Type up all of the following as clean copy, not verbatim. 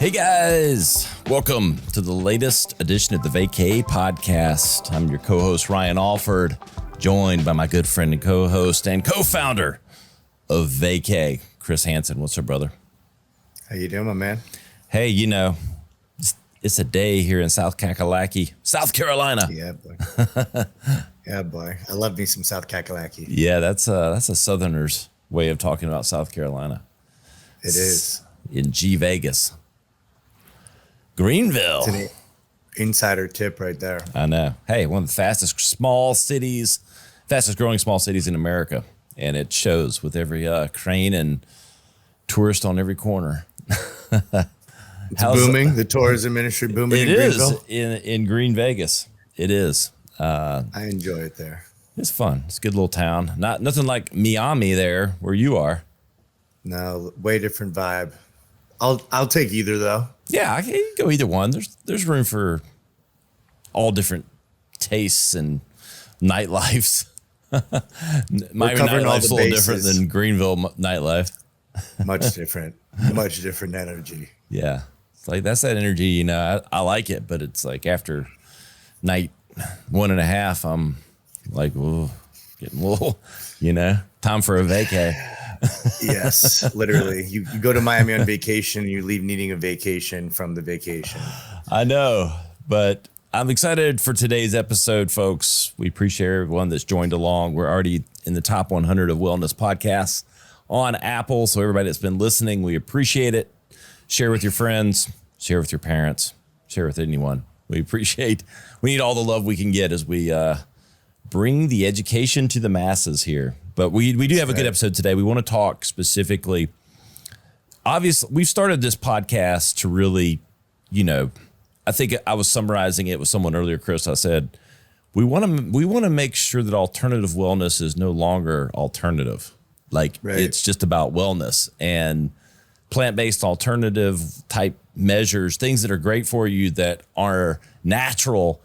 Hey guys, welcome to the latest edition of the Vacay podcast. I'm your co-host Ryan Alford, joined by my good friend and co-host and co-founder of Vacay, Chris Hansen. What's up, brother? How you doing, my man? Hey, you know, it's a day here in South Kakalaki, South Carolina. Yeah, boy. Yeah, boy. I love me some South Kakalaki. Yeah, that's a Southerner's way of talking about South Carolina. It is. In G Vegas. Greenville. It's an insider tip right there. I know. Hey, one of the fastest growing small cities in America. And it shows with every crane and tourist on every corner. It's booming. The tourism industry booming in Greenville. It is in Green Vegas. It is. I enjoy it there. It's fun. It's a good little town. Nothing like Miami there where you are. No, way different vibe. I'll take either though. Yeah, I can go either one. There's room for all different tastes and nightlifes. Miami nightlife's a little different than Greenville nightlife. Much different. Much different energy. Yeah. It's like that's that energy, you know. I like it, but it's like after night 1.5, I'm like, whoa, getting a little, you know, time for a vacay. Yes, literally. You go to Miami on vacation, you leave needing a vacation from the vacation. I know, but I'm excited for today's episode, folks. We appreciate everyone that's joined along. We're already in the top 100 of wellness podcasts on Apple. So everybody that's been listening, we appreciate it. Share with your friends, share with your parents, share with anyone. We need all the love we can get as we bring the education to the masses here. But we do have a good episode today. We want to talk specifically. Obviously, we've started this podcast to really, you know, I think I was summarizing it with someone earlier, Chris. I said, we want to make sure that alternative wellness is no longer alternative. Like It's just about wellness and plant-based alternative type measures, things that are great for you that are natural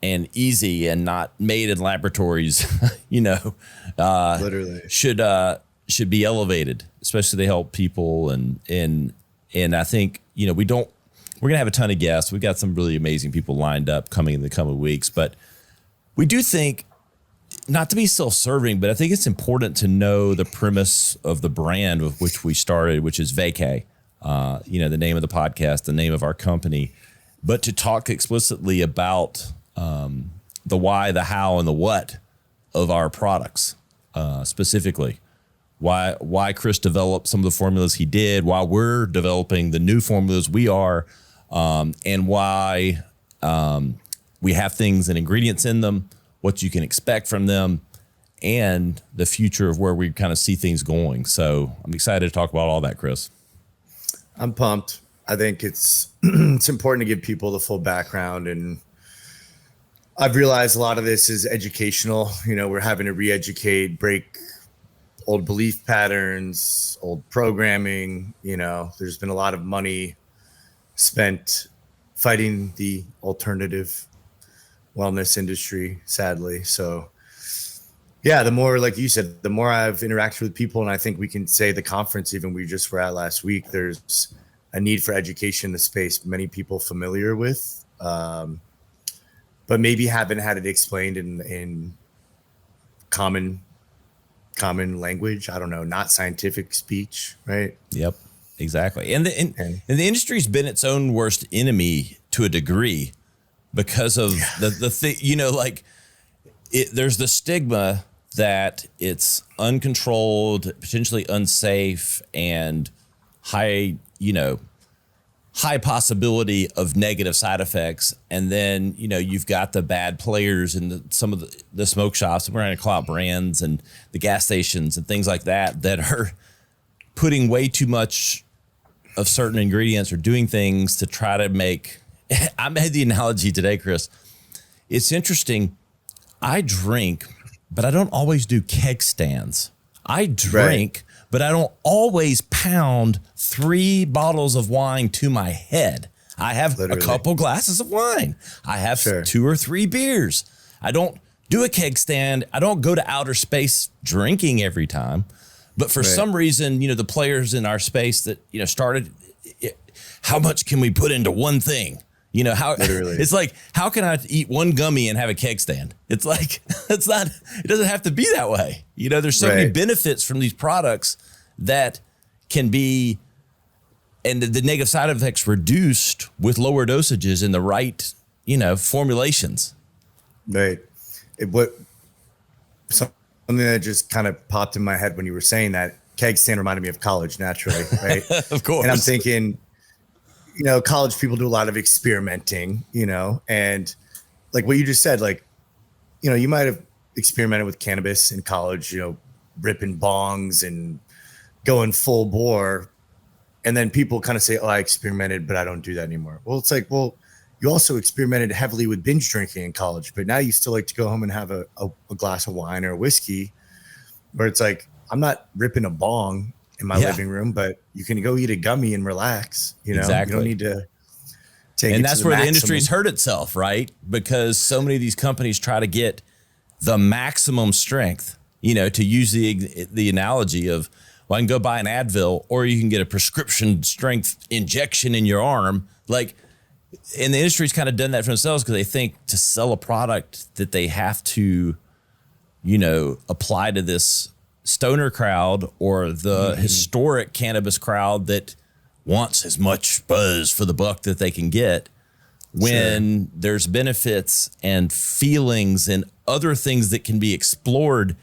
and easy and not made in laboratories, you know, Literally should be elevated, especially they help people. And I think, you know, we're going to have a ton of guests. We've got some really amazing people lined up coming in the coming weeks, but we do think, not to be self-serving, but I think it's important to know the premise of the brand with which we started, which is Vacay, you know, the name of the podcast, the name of our company, but to talk explicitly about the why, the how, and the what of our products, specifically. Why Chris developed some of the formulas he did, why we're developing the new formulas we are, and why we have things and ingredients in them, what you can expect from them, and the future of where we kind of see things going. So I'm excited to talk about all that, Chris. I'm pumped. I think it's it's important to give people the full background, and I've realized a lot of this is educational. You know, we're having to re-educate, break old belief patterns, old programming. You know, there's been a lot of money spent fighting the alternative wellness industry, sadly. So yeah, the more, like you said, the more I've interacted with people, and I think we can say the conference even we just were at last week, there's a need for education in the space many people familiar with, but maybe haven't had it explained in common language. I don't know, not scientific speech, right? Yep, exactly. And the industry's been its own worst enemy to a degree because of the thing, you know, like there's the stigma that it's uncontrolled, potentially unsafe, and high possibility of negative side effects. And then, you know, you've got the bad players in some of the smoke shops, we're going to call out brands, and the gas stations and things like that are putting way too much of certain ingredients or doing things to try to make. I made the analogy today, Chris. It's interesting. I drink, but I don't always do keg stands. I drink, but I don't always pound 3 bottles of wine to my head. I have a couple glasses of wine. I have 2 or 3 beers. I don't do a keg stand. I don't go to outer space drinking every time. But for some reason, you know, the players in our space that, you know, started how much can we put into one thing? You know, how Literally. it's like, how can I eat one gummy and have a keg stand? It's like, it's not, it doesn't have to be that way. You know, there's so many benefits from these products that can be, and the negative side effects reduced with lower dosages in the right, you know, formulations. Right. Something that just kind of popped in my head when you were saying that, keg stand reminded me of college naturally, right? Of course. And I'm thinking, you know, college people do a lot of experimenting, you know, and like what you just said, like, you know, you might have experimented with cannabis in college, you know, ripping bongs and going full bore. And then people kind of say, oh, I experimented, but I don't do that anymore. Well, it's like, well, you also experimented heavily with binge drinking in college, but now you still like to go home and have a glass of wine or a whiskey, where it's like, I'm not ripping a bong in my living room, but you can go eat a gummy and relax. You know, you don't need to take it. And that's where the industry's hurt itself, right? Because so many of these companies try to get the maximum strength, you know, to use the analogy of, well, I can go buy an Advil, or you can get a prescription strength injection in your arm. Like, and the industry's kind of done that for themselves because they think to sell a product that they have to, you know, apply to this stoner crowd or the historic cannabis crowd that wants as much buzz for the buck that they can get, when there's benefits and feelings and other things that can be explored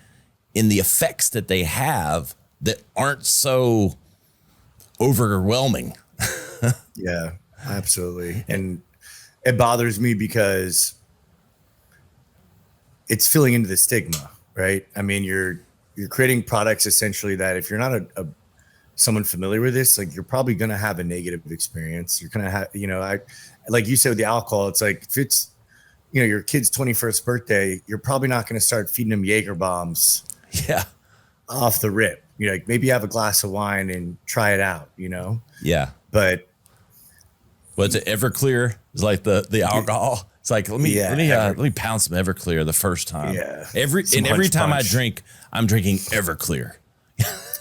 in the effects that they have that aren't so overwhelming. Yeah, absolutely. And it bothers me because it's filling into the stigma, right? I mean, you're creating products essentially that if you're not someone familiar with this, like you're probably going to have a negative experience. You're going to have, you know, like you said with the alcohol, it's like if it's, you know, your kid's 21st birthday, you're probably not going to start feeding them Jaeger bombs. Yeah. Off the rip. You know, like maybe have a glass of wine and try it out, you know? Yeah. But what's it? Everclear is like the alcohol. It's like, let me pound some Everclear the first time. Yeah. Every time I drink, I'm drinking Everclear.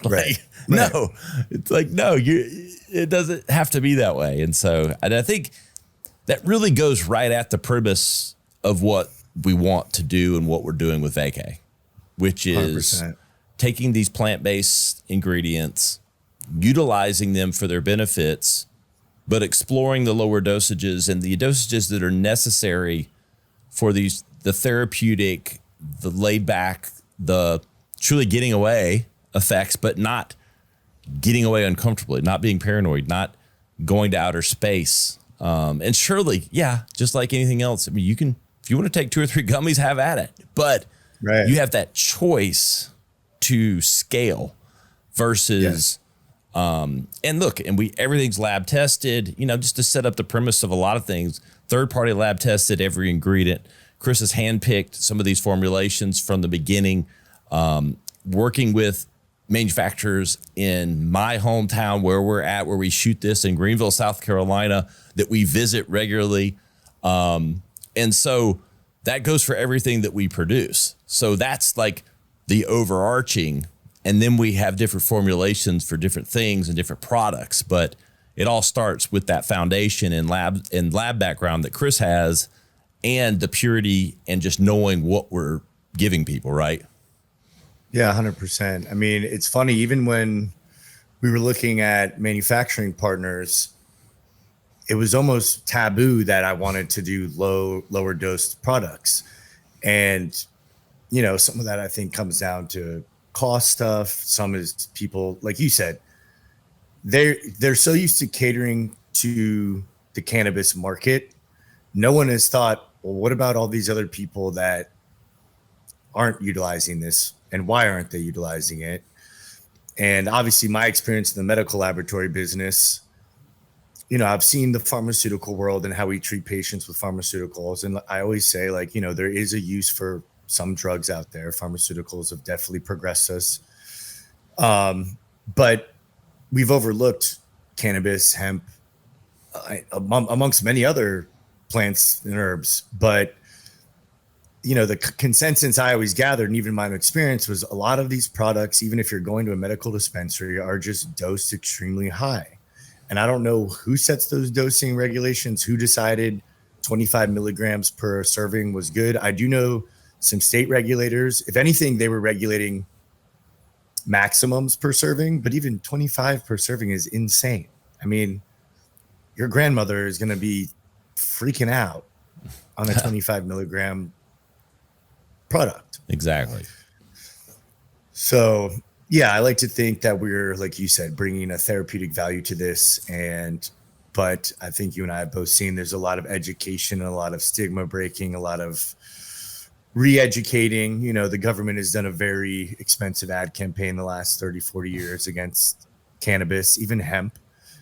Right. No, it's like, no, it doesn't have to be that way. And so, and I think that really goes right at the premise of what we want to do and what we're doing with Vacay, which is 100%. Taking these plant-based ingredients, utilizing them for their benefits, but exploring the lower dosages and the dosages that are necessary for the therapeutic, the laid back, the truly getting away effects, but not getting away uncomfortably, not being paranoid, not going to outer space. And surely, yeah, just like anything else, I mean, you can, if you want to take 2 or 3 gummies, have at it, but you have that choice to scale versus, and look, and everything's lab tested, you know, just to set up the premise of a lot of things, third-party lab tested every ingredient. Chris has handpicked some of these formulations from the beginning, working with manufacturers in my hometown where we shoot this in Greenville, South Carolina, that we visit regularly. And so that goes for everything that we produce. So that's like the overarching, and then we have different formulations for different things and different products, but it all starts with that foundation and lab background that Chris has, and the purity and just knowing what we're giving people, right? Yeah, 100%. I mean, it's funny, even when we were looking at manufacturing partners, it was almost taboo that I wanted to do lower dose products. And, you know, some of that I think comes down to cost stuff. Some is people, like you said, they're so used to catering to the cannabis market. No one has thought, well, what about all these other people that aren't utilizing this, and why aren't they utilizing it? And obviously my experience in the medical laboratory business, you know, I've seen the pharmaceutical world and how we treat patients with pharmaceuticals. And I always say, like, you know, there is a use for some drugs out there. Pharmaceuticals have definitely progressed us. But we've overlooked cannabis, hemp, amongst many other plants and herbs. But, you know, the consensus I always gathered, and even my experience, was a lot of these products, even if you're going to a medical dispensary, are just dosed extremely high. And I don't know who sets those dosing regulations, who decided 25 milligrams per serving was good. I do know some state regulators, if anything, they were regulating maximums per serving, but even 25 per serving is insane. I mean, your grandmother is going to be freaking out on a 25 milligram product. Exactly. So, yeah, I like to think that we're, like you said, bringing a therapeutic value to this. But I think you and I have both seen there's a lot of education, a lot of stigma breaking, a lot of re-educating. You know, the government has done a very expensive ad campaign the last 30, 40 years against cannabis, even hemp.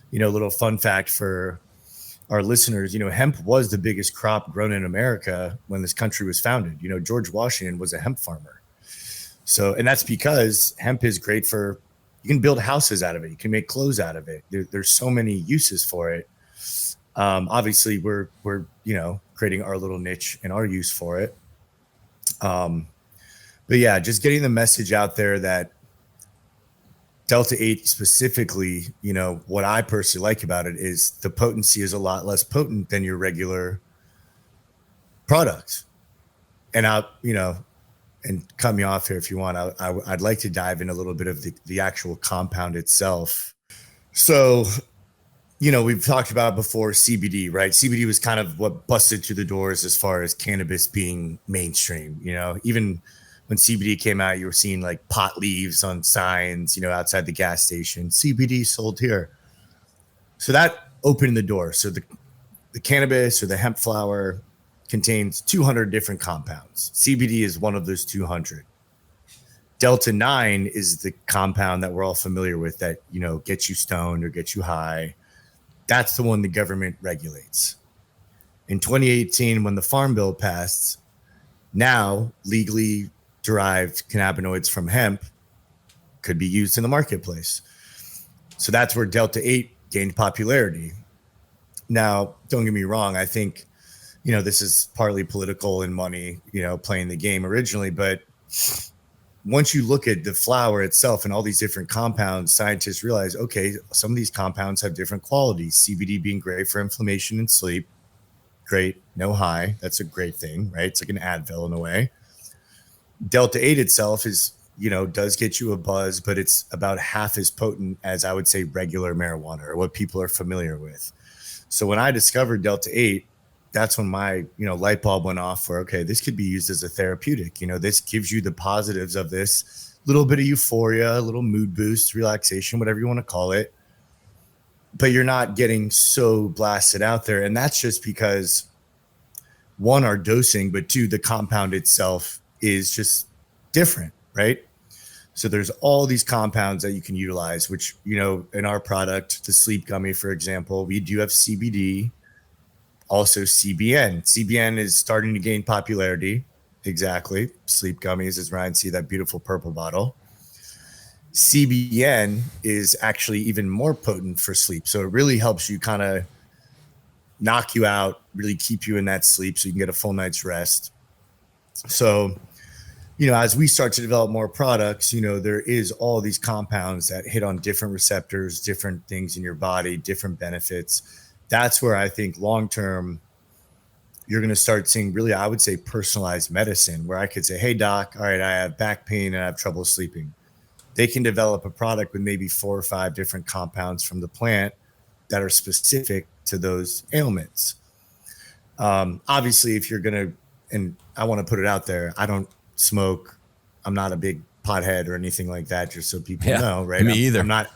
You know, a little fun fact for our listeners, you know, hemp was the biggest crop grown in America when this country was founded. You know, George Washington was a hemp farmer. So, and that's because hemp is great for, you can build houses out of it. You can make clothes out of it. There's so many uses for it. Obviously we're, you know, creating our little niche and our use for it. But yeah, just getting the message out there that Delta-8 specifically, you know, what I personally like about it is the potency is a lot less potent than your regular product. And you know, and cut me off here if you want, I'd like to dive in a little bit of the actual compound itself. So, you know, we've talked about before CBD, right? CBD was kind of what busted through the doors as far as cannabis being mainstream. You know, even when CBD came out, you were seeing like pot leaves on signs, you know, outside the gas station, CBD sold here. So that opened the door. So the cannabis or the hemp flower contains 200 different compounds. CBD is one of those 200. Delta-9 is the compound that we're all familiar with that, you know, gets you stoned or gets you high. That's the one the government regulates. In 2018, when the Farm Bill passed, now legally derived cannabinoids from hemp could be used in the marketplace. So that's where Delta-8 gained popularity. Now, don't get me wrong. I think, you know, this is partly political and money, you know, playing the game originally. But once you look at the flower itself and all these different compounds, scientists realize, okay, some of these compounds have different qualities. CBD being great for inflammation and sleep. Great. No high. That's a great thing, right? It's like an Advil in a way. Delta-8 itself is, you know, does get you a buzz, but it's about half as potent as I would say regular marijuana or what people are familiar with. So when I discovered Delta-8, that's when my, you know, light bulb went off for, okay, this could be used as a therapeutic. You know, this gives you the positives of this little bit of euphoria, a little mood boost, relaxation, whatever you want to call it. But you're not getting so blasted out there. And that's just because one, our dosing, but two, the compound itself is just different, right? So there's all these compounds that you can utilize, which, you know, in our product, the sleep gummy, for example, we do have CBD. Also CBN. CBN is starting to gain popularity. Exactly. Sleep gummies, as Ryan see that beautiful purple bottle. CBN is actually even more potent for sleep. So it really helps you kind of knock you out, really keep you in that sleep so you can get a full night's rest. So, you know, as we start to develop more products, you know, there is all these compounds that hit on different receptors, different things in your body, different benefits. That's where I think long-term, you're going to start seeing really, I would say, personalized medicine where I could say, hey, doc, all right, I have back pain and I have trouble sleeping. They can develop a product with maybe 4 or 5 different compounds from the plant that are specific to those ailments. Obviously, if you're going to, and I want to put it out there, I don't smoke. I'm not a big pothead or anything like that, just so people know, right? Me either. I'm not.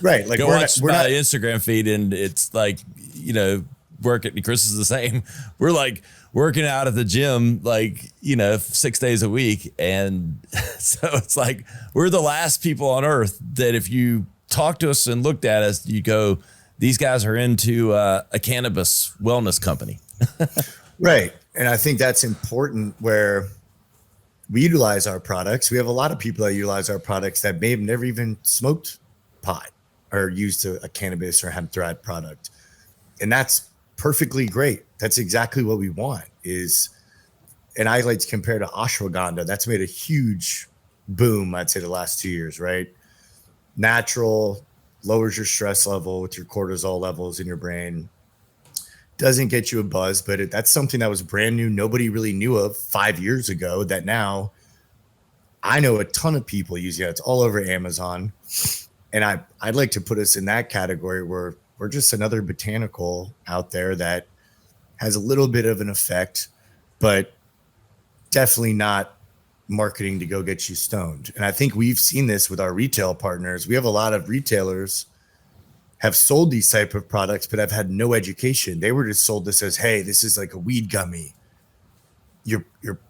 Right. Like go watch we're my not, Instagram feed and it's like, you know, working. Chris is the same. We're like working out at the gym, like, you know, 6 days a week. And so it's like, we're the last people on earth that if you talk to us and looked at us, you go, these guys are into a cannabis wellness company. Right. And I think that's important where we utilize our products. We have a lot of people that utilize our products that may have never even smoked pot or used a cannabis or hemp derived product. And that's perfectly great. That's exactly what we want is, and I like to compare to ashwagandha. That's made a huge boom, I'd say the last 2 years, right? Natural, lowers your stress level with your cortisol levels in your brain. Doesn't get you a buzz, but that's something that was brand new. Nobody really knew of 5 years ago that now I know a ton of people using it. It's all over Amazon. And I'd like to put us in that category where we're just another botanical out there that has a little bit of an effect, but definitely not marketing to go get you stoned. And I think we've seen this with our retail partners. We have a lot of retailers have sold these type of products, but have had no education. They were just sold this as, hey, this is like a weed gummy. Your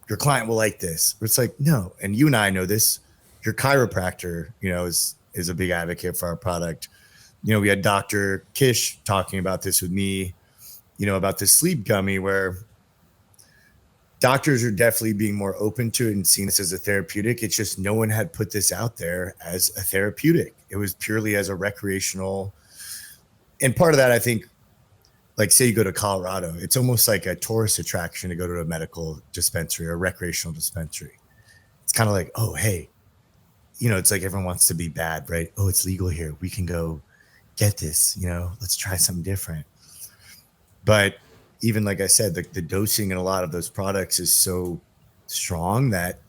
client will like this. But it's like, no. And you and I know this. Your chiropractor, is a big advocate for our product. We had Dr. Kish talking about this with me, about this sleep gummy, where doctors are definitely being more open to it and seeing this as a therapeutic. It's just no one had put this out there as a therapeutic. It was purely as a recreational. And part of that, I think, like say you go to Colorado, it's almost like a tourist attraction to go to a medical dispensary or a recreational dispensary. It's kind of like, oh, hey, it's like everyone wants to be bad, right? Oh, it's legal here. We can go get this, let's try something different. But even like I said, the dosing in a lot of those products is so strong that,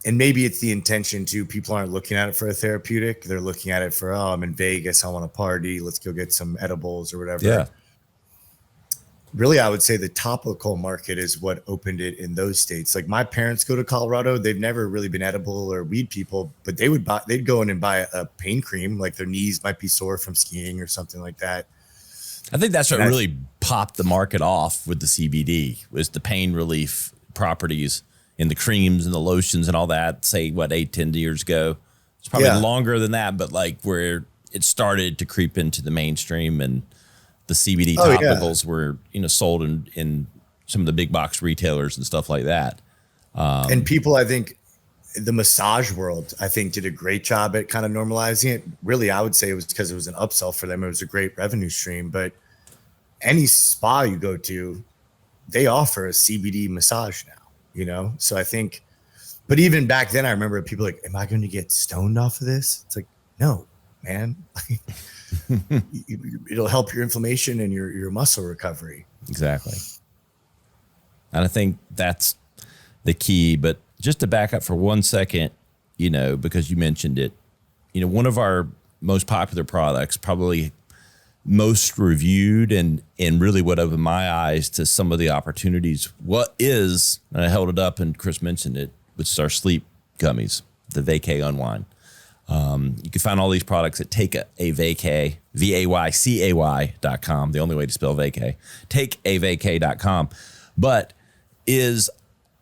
and maybe it's the intention too, people aren't looking at it for a therapeutic. They're looking at it for, oh, I'm in Vegas, I want to party, let's go get some edibles or whatever. Yeah. Really, I would say the topical market is what opened it in those states. Like my parents go to Colorado. They've never really been edible or weed people, but they'd go in and buy a pain cream, like their knees might be sore from skiing or something like that. I think that's what really popped the market off with the CBD was the pain relief properties in the creams and the lotions and all that, say 8-10 years ago. It's probably longer than that, but like where it started to creep into the mainstream and the CBD topicals were, sold in some of the big box retailers and stuff like that. And people, I think the massage world, I think did a great job at kind of normalizing it. Really, I would say it was because it was an upsell for them. It was a great revenue stream, but any spa you go to, they offer a CBD massage now, So I think, but even back then I remember people like, am I going to get stoned off of this? It's like, no, man. It'll help your inflammation and your muscle recovery. Exactly. And I think that's the key, but just to back up for 1 second, because you mentioned it, one of our most popular products, probably most reviewed and really what opened my eyes to some of the opportunities, and I held it up and Chris mentioned it, which is our sleep gummies, the Vacay Unwind. You can find all these products at Vaycay, Vaycay.com, the only way to spell Vacay, Vaycay.com. But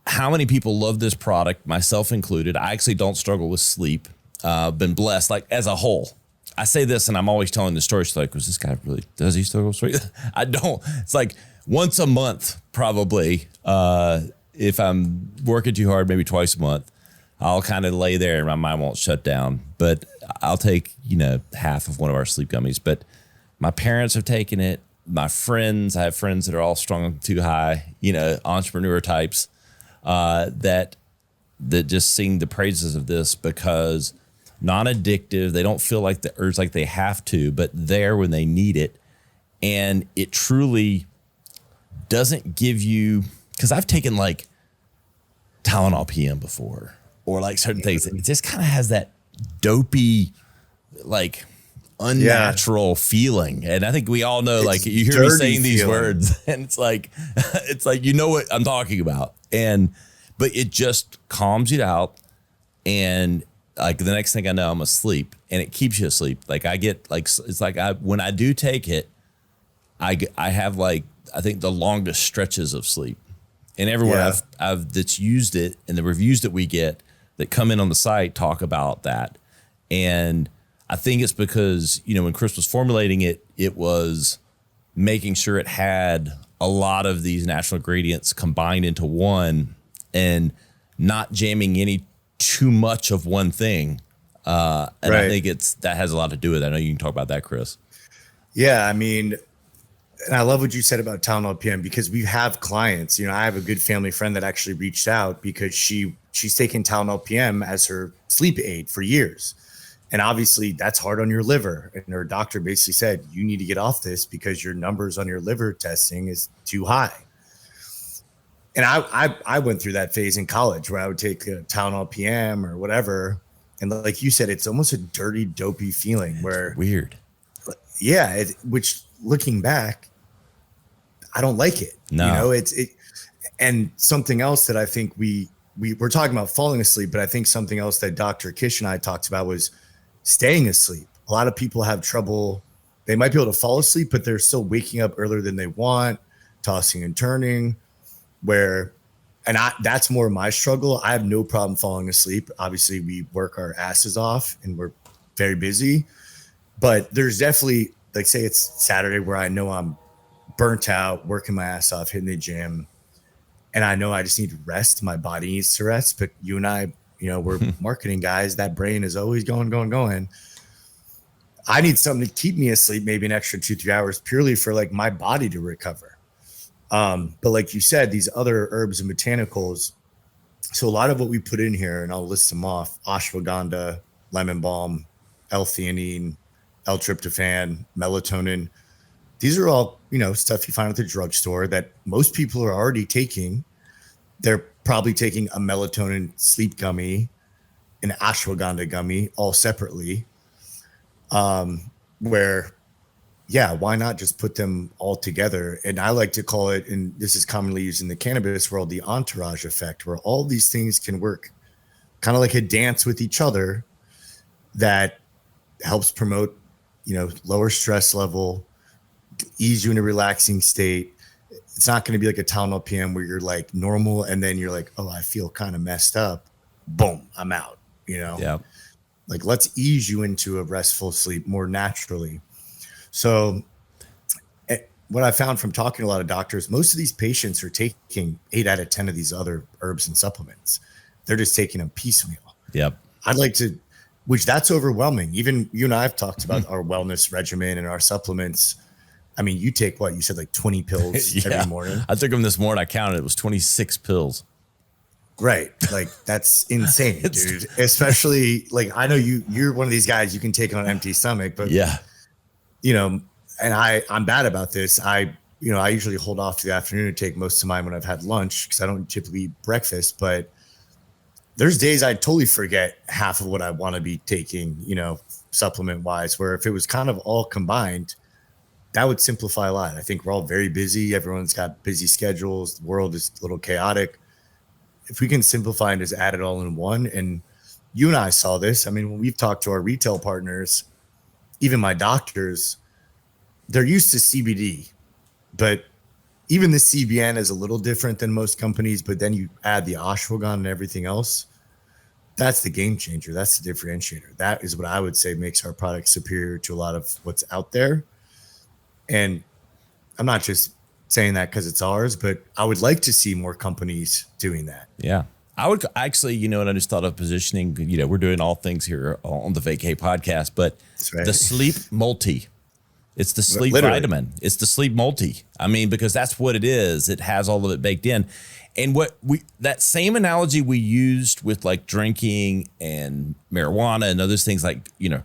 how many people love this product, myself included. I actually don't struggle with sleep. Been blessed, like as a whole. I say this and I'm always telling the story. So like, was this guy really, does he struggle with sleep? I don't. It's like once a month, probably. If I'm working too hard, maybe twice a month. I'll kind of lay there and my mind won't shut down, but I'll take, half of one of our sleep gummies. But my parents have taken it. My friends, I have friends that are all strung too high, entrepreneur types, that just sing the praises of this because non-addictive. They don't feel like the urge like they have to, but there when they need it. And it truly doesn't give you, because I've taken like Tylenol PM before, or like certain things. It just kind of has that dopey, like unnatural feeling. And I think we all know, like you hear me saying these words and it's like what I'm talking about. But it just calms you out. And like the next thing I know, I'm asleep and it keeps you asleep. Like I get like, it's like when I do take it, I have like, I think the longest stretches of sleep. And everyone I've that's used it and the reviews that we get that come in on the site talk about that. And I think it's because, when Chris was formulating it, it was making sure it had a lot of these natural ingredients combined into one and not jamming any too much of one thing. I think that has a lot to do with it. I know you can talk about that, Chris. Yeah. I mean, and I love what you said about Tylenol PM because we have clients, I have a good family friend that actually reached out because she's taken Tylenol PM as her sleep aid for years. And obviously that's hard on your liver. And her doctor basically said, you need to get off this because your numbers on your liver testing is too high. And I went through that phase in college where I would take a Tylenol PM or whatever. And like you said, it's almost a dirty, dopey feeling where Weird. Yeah. Which looking back, I don't like it. No. You know, and something else that I think we're talking about falling asleep, but I think something else that Dr. Kish and I talked about was staying asleep. A lot of people have trouble. They might be able to fall asleep, but they're still waking up earlier than they want, tossing and turning, that's more my struggle. I have no problem falling asleep. Obviously we work our asses off and we're very busy, but there's definitely, like, say it's Saturday where I know I'm burnt out, working my ass off, hitting the gym, and I know I just need to rest. My body needs to rest. But you and I, you know, we're marketing guys. That brain is always going. I need something to keep me asleep, maybe an extra 2-3 hours, purely for like my body to recover. But like you said, these other herbs and botanicals. So a lot of what we put in here, and I'll list them off: ashwagandha, lemon balm, L-theanine, L-tryptophan, melatonin. These are all, you know, stuff you find at the drugstore that most people are already taking. They're probably taking a melatonin sleep gummy, an ashwagandha gummy, all separately. Where, yeah, why not just put them all together? And I like to call it, and this is commonly used in the cannabis world, the entourage effect, where all these things can work kind of like a dance with each other that helps promote, you know, lower stress level, ease you in a relaxing state. It's not going to be like a Tylenol PM where you're like normal and then you're like, oh, I feel kind of messed up. Boom, I'm out. You know, Yeah. Like, let's ease you into a restful sleep more naturally. So what I found from talking to a lot of doctors, most of these patients are taking 8 out of 10 of these other herbs and supplements. They're just taking them piecemeal. Yep. I'd like to, which that's overwhelming. Even you and I have talked about our wellness regimen and our supplements. I mean, you take what you said, like 20 pills every morning. I took them this morning. I counted. It was 26 pills. Right. Like, that's insane, dude. Especially, like, I know you're one of these guys, you can take it on an empty stomach, but yeah, you know, and I'm bad about this. I usually hold off to the afternoon to take most of mine when I've had lunch because I don't typically eat breakfast, but there's days I totally forget half of what I want to be taking, you know, supplement wise, where if it was kind of all combined, that would simplify a lot. I think we're all very busy. Everyone's got busy schedules. The world is a little chaotic. If we can simplify and just add it all in one, and you and I saw this. I mean, when we've talked to our retail partners, even my doctors, they're used to CBD, but even the CBN is a little different than most companies. But then you add the ashwagandha and everything else. That's the game changer. That's the differentiator. That is what I would say makes our product superior to a lot of what's out there. And I'm not just saying that because it's ours, but I would like to see more companies doing that. Yeah. I would actually, you know, and I just thought of positioning, you know, we're doing all things here on the Vacay podcast, but right. The sleep multi, it's the sleep Literally. vitamin. It's the sleep multi. I mean, because that's what it is. It has all of it baked in. And that same analogy we used with like drinking and marijuana and other things, like, you know,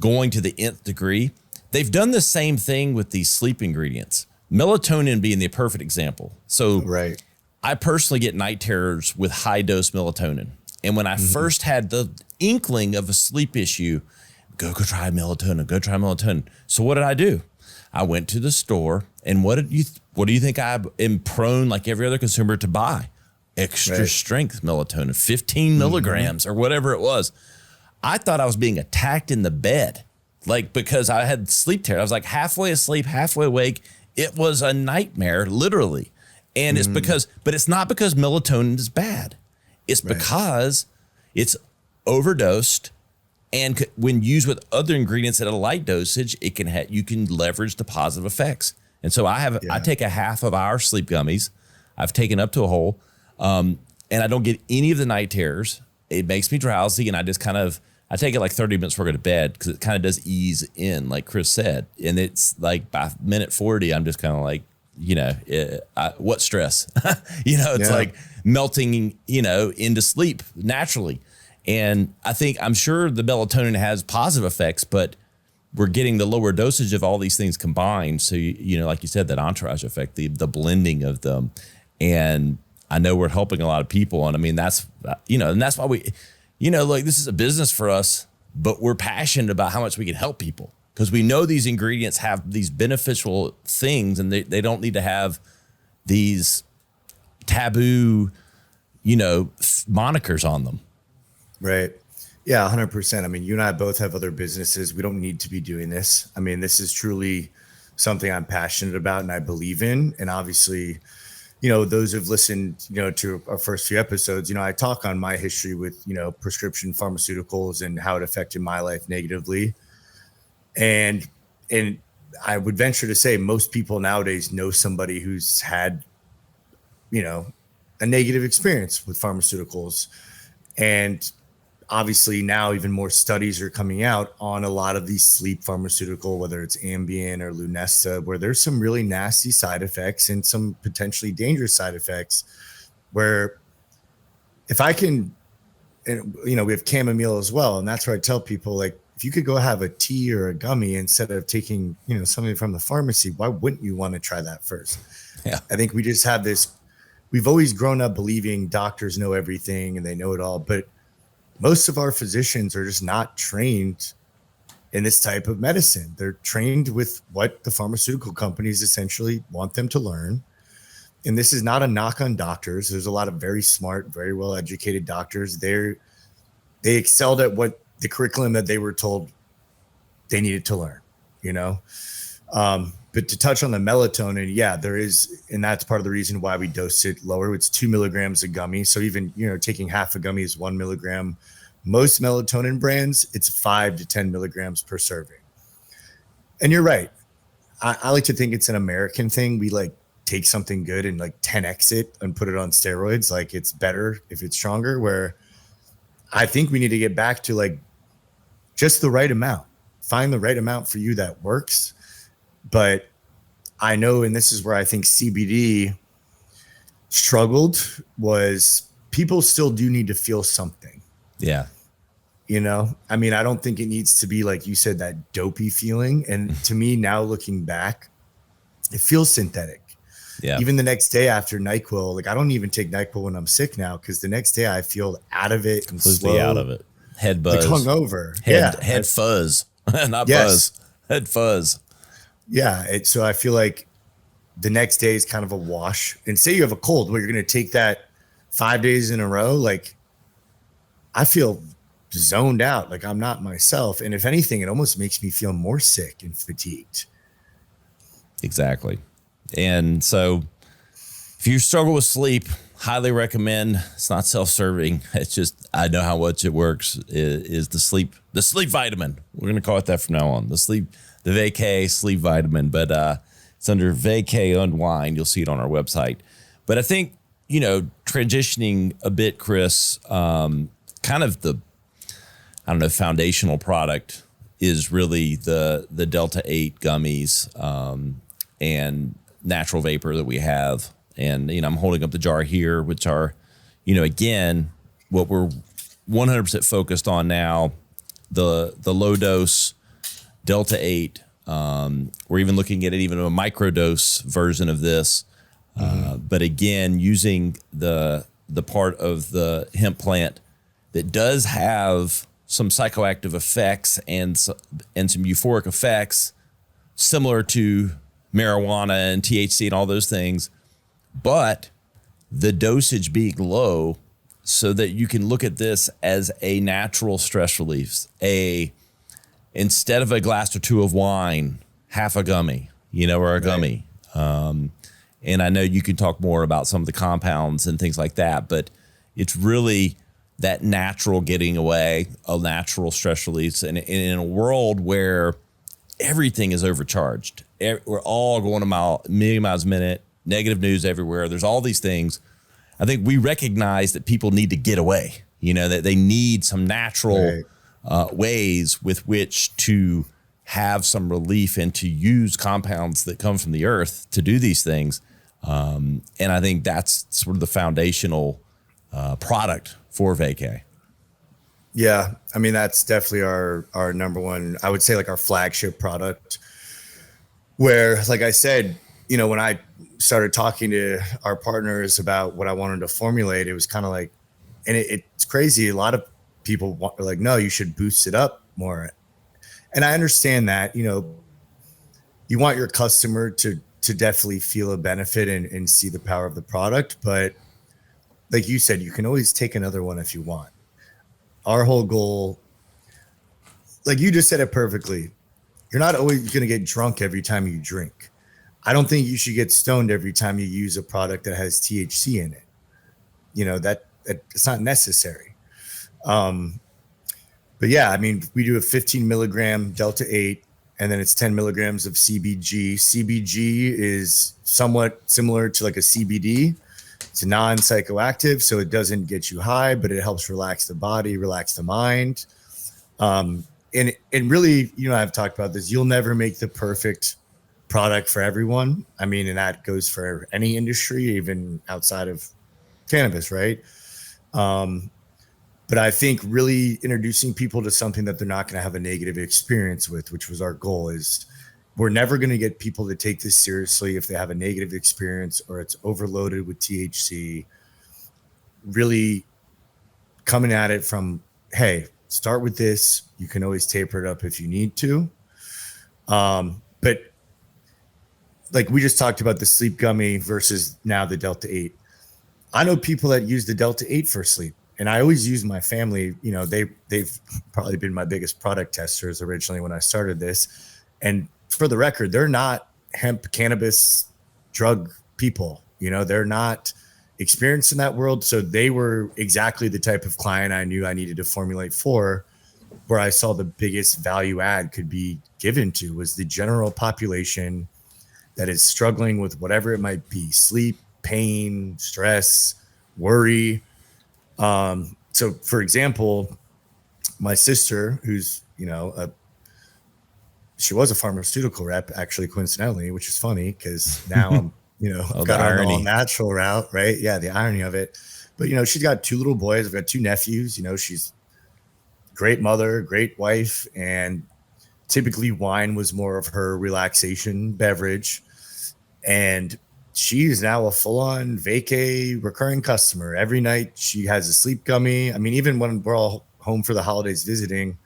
going to the nth degree, they've done the same thing with these sleep ingredients. Melatonin being the perfect example. So right. I personally get night terrors with high dose melatonin. And when I first had the inkling of a sleep issue, go try melatonin. So what did I do? I went to the store, and what do you think I am prone, like every other consumer, to buy? Extra strength melatonin, 15 milligrams or whatever it was. I thought I was being attacked in the bed, like, because I had sleep terror. I was like halfway asleep, halfway awake. It was a nightmare, literally. And it's but it's not because melatonin is bad. It's because it's overdosed. And when used with other ingredients at a light dosage, it can you can leverage the positive effects. And so I take a half of our sleep gummies. I've taken up to a whole, and I don't get any of the night terrors. It makes me drowsy, and I take it like 30 minutes before I go to bed because it kind of does ease in, like Chris said. And it's like by minute 40, I'm just kind of like, you know, what stress? You know, it's like melting, you know, into sleep naturally. And I'm sure the melatonin has positive effects, but we're getting the lower dosage of all these things combined. So, like you said, that entourage effect, the blending of them. And I know we're helping a lot of people. And I mean, that's, and that's why we, like this is a business for us, but we're passionate about how much we can help people because we know these ingredients have these beneficial things and they don't need to have these taboo, monikers on them. Right. Yeah, 100%. I mean, you and I both have other businesses. We don't need to be doing this. I mean, this is truly something I'm passionate about and I believe in. And obviously, those who've listened, to our first few episodes, I talk on my history with, prescription pharmaceuticals and how it affected my life negatively. And I would venture to say most people nowadays know somebody who's had, a negative experience with pharmaceuticals. And obviously now even more studies are coming out on a lot of these sleep pharmaceutical, whether it's Ambien or Lunesta, where there's some really nasty side effects and some potentially dangerous side effects where if I can, and we have chamomile as well. And that's where I tell people, like, if you could go have a tea or a gummy instead of taking, something from the pharmacy, why wouldn't you want to try that first? Yeah. I think we just have this, we've always grown up believing doctors know everything and they know it all, but most of our physicians are just not trained in this type of medicine. They're trained with what the pharmaceutical companies essentially want them to learn. And this is not a knock on doctors. There's a lot of very smart, very well-educated doctors. They excelled at what the curriculum that they were told they needed to learn, But to touch on the melatonin, yeah, there is, and that's part of the reason why we dose it lower. It's 2 milligrams a gummy. So even, taking half a gummy is 1 milligram. Most melatonin brands, it's 5 to 10 milligrams per serving. And you're right. I like to think it's an American thing. We like take something good and like 10x it and put it on steroids. Like it's better if it's stronger, where I think we need to get back to like just the right amount. Find the right amount for you that works. But I know, and this is where I think CBD struggled, was people still do need to feel something. Yeah. I mean, I don't think it needs to be, like you said, that dopey feeling. And to me now looking back, it feels synthetic. Yeah. Even the next day after NyQuil, like I don't even take NyQuil when I'm sick now, because the next day I feel out of it, completely out of it. Head buzz. Like hungover. Head fuzz. Not buzz. Head fuzz. Yeah. So I feel like the next day is kind of a wash. And say you have a cold where you're going to take that 5 days in a row. Like I feel zoned out. Like I'm not myself. And if anything, it almost makes me feel more sick and fatigued. Exactly. And so if you struggle with sleep, highly recommend. It's not self-serving. It's just, I know how much it works, is the sleep vitamin. We're going to call it that from now on. The Vacay sleep vitamin, but it's under Vacay Unwind. You'll see it on our website. But I think, transitioning a bit, Chris, kind of the, foundational product is really the Delta-8 gummies and natural vapor that we have. And, I'm holding up the jar here, which are, again, what we're 100% focused on now, the low dose Delta-8. We're even looking at even a microdose version of this. But again, using the part of the hemp plant that does have some psychoactive effects and some euphoric effects similar to marijuana and THC and all those things, but the dosage being low so that you can look at this as a natural stress relief. Instead of a glass or two of wine, half a gummy, or a gummy. And I know you can talk more about some of the compounds and things like that, but it's really that natural getting away, a natural stress release. And in a world where everything is overcharged, we're all going a million miles a minute, negative news everywhere. There's all these things. I think we recognize that people need to get away, that they need some natural ways with which to have some relief and to use compounds that come from the earth to do these things. And I think that's sort of the foundational product for Vacay. Yeah. I mean, that's definitely our number one, I would say like our flagship product, where, like I said, when I started talking to our partners about what I wanted to formulate, it was kind of like, and it's crazy. A lot of people are like, no, you should boost it up more. And I understand that, you want your customer to definitely feel a benefit and see the power of the product. But like you said, you can always take another one if you want. Our whole goal, like you just said it perfectly, you're not always going to get drunk every time you drink. I don't think you should get stoned every time you use a product that has THC in it. That it's not necessary. Um, but yeah, I mean, we do a 15 milligram Delta-8, and then it's 10 milligrams of CBG. CBG is somewhat similar to like a CBD. It's non-psychoactive, so it doesn't get you high, but it helps relax the body, relax the mind. And really, I've talked about this. You'll never make the perfect product for everyone. I mean, and that goes for any industry, even outside of cannabis, right? But I think really introducing people to something that they're not going to have a negative experience with, which was our goal, is we're never going to get people to take this seriously if they have a negative experience or it's overloaded with THC. Really coming at it from, hey, start with this. You can always taper it up if you need to. But like we just talked about the sleep gummy versus now the Delta-8. I know people that use the Delta-8 for sleep. And I always use my family, they've probably been my biggest product testers originally when I started this. And for the record, they're not hemp cannabis drug people. They're not experienced in that world. So they were exactly the type of client I knew I needed to formulate for, where I saw the biggest value add could be given to was the general population that is struggling with whatever it might be: sleep, pain, stress, worry. So for example, my sister, who's, she was a pharmaceutical rep, actually, coincidentally, which is funny because now I'm, Oh, the got on the all irony. natural route, right? Yeah, the irony of it. But, she's got 2 little boys. I've got 2 nephews. She's a great mother, great wife. And typically wine was more of her relaxation beverage. And she is now a full-on Vacay recurring customer. Every night she has a sleep gummy. I mean, even when we're all home for the holidays visiting,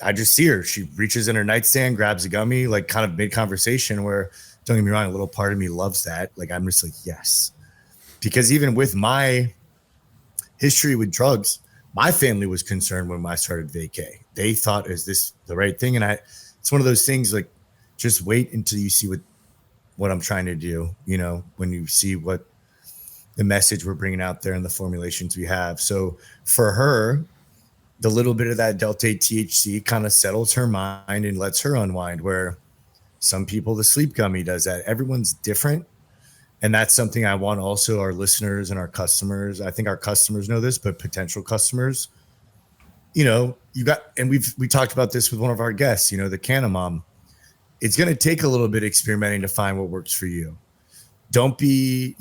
I just see her. She reaches in her nightstand, grabs a gummy, like kind of mid conversation, where, don't get me wrong, a little part of me loves that. Like, I'm just like, yes. Because even with my history with drugs, my family was concerned when I started Vacay. They thought, is this the right thing? And it's one of those things, like, just wait until you see what I'm trying to do, when you see what the message we're bringing out there and the formulations we have. So for her, the little bit of that Delta-8 THC kind of settles her mind and lets her unwind, where some people, the sleep gummy does that. Everyone's different. And that's something I want also our listeners and our customers. I think our customers know this, but potential customers, we talked about this with one of our guests, the Canna Mom. It's going to take a little bit experimenting to find what works for you. Don't be,